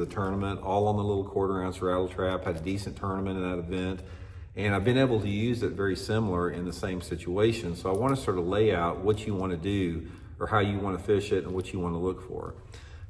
of the tournament, all on the little 1/4 ounce rattle trap. Had a decent tournament in that event. And I've been able to use it very similar in the same situation. So I want to sort of lay out what you want to do or how you want to fish it and what you want to look for.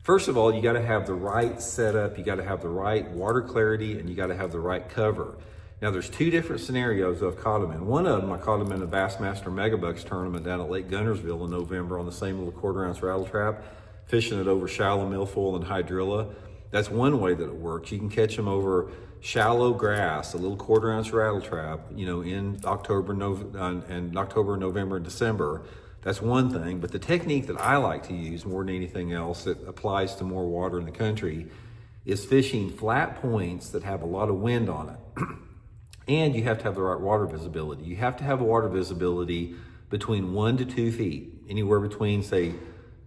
First of all, you got to have the right setup, you got to have the right water clarity, and you got to have the right cover. Now there's 2 different scenarios I've caught them in. One of them, I caught them in the Bassmaster Megabucks tournament down at Lake Gunnersville in November on the same little 1/4 ounce rattle trap, fishing it over shallow milfoil and hydrilla. That's one way that it works. You can catch them over shallow grass, a little 1/4 ounce rattle trap, in October, November, and December. That's one thing. But the technique that I like to use more than anything else that applies to more water in the country is fishing flat points that have a lot of wind on it. And you have to have the right water visibility. You have to have water visibility between 1 to 2 feet. Anywhere between, say,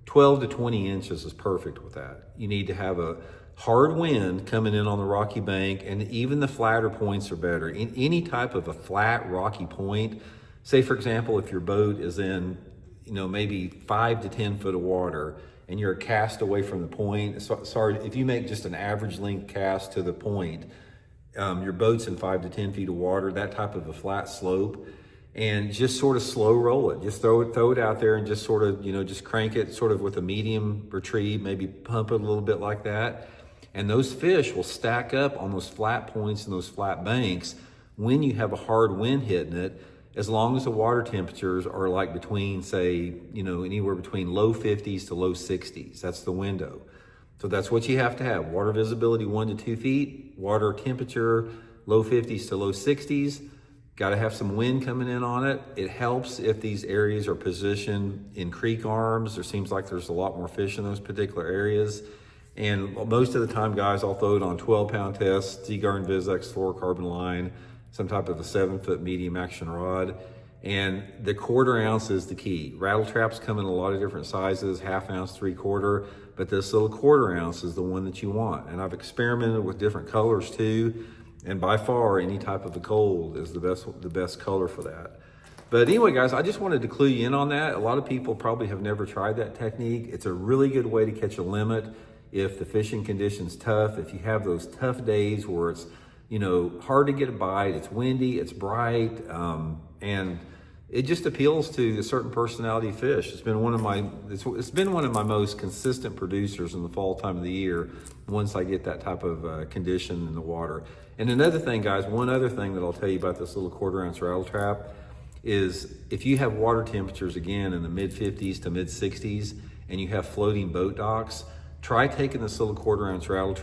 12 to 20 inches is perfect with that. You need to have a hard wind coming in on the rocky bank, and even the flatter points are better. In any type of a flat rocky point, say for example, if your boat is in, maybe 5 to 10 foot of water and you're a cast away from the point, sorry, if you make just an average length cast to the point, your boat's in 5 to 10 feet of water, that type of a flat slope, and just sort of slow roll it. Just throw it out there and just sort of, just crank it sort of with a medium retrieve, maybe pump it a little bit like that. And those fish will stack up on those flat points and those flat banks when you have a hard wind hitting it, as long as the water temperatures are like between, say, anywhere between low 50s to low 60s. That's the window. So that's what you have to have. Water visibility 1 to 2 feet, water temperature low 50s to low 60s. Got to have some wind coming in on it. It helps if these areas are positioned in creek arms. There seems like there's a lot more fish in those particular areas. And most of the time, guys, I'll throw it on 12-pound test, Seaguar Vizex fluorocarbon line, some type of a 7-foot medium action rod. And the 1/4 ounce is the key. Rattle traps come in a lot of different sizes, 1/2 ounce, 3/4, but this little 1/4 ounce is the one that you want. And I've experimented with different colors too, and by far any type of a gold is the best color for that. But anyway, guys, I just wanted to clue you in on that. A lot of people probably have never tried that technique. It's a really good way to catch a limit if the fishing condition's tough, if you have those tough days where it's, hard to get a bite, it's windy, it's bright, and it just appeals to a certain personality fish. It's been one of my most consistent producers in the fall time of the year once I get that type of condition in the water. And another thing, guys, one other thing that I'll tell you about this little 1/4 ounce rattle trap is if you have water temperatures again in the mid 50s to mid 60s and you have floating boat docks, try taking this little 1/4 ounce rattle trap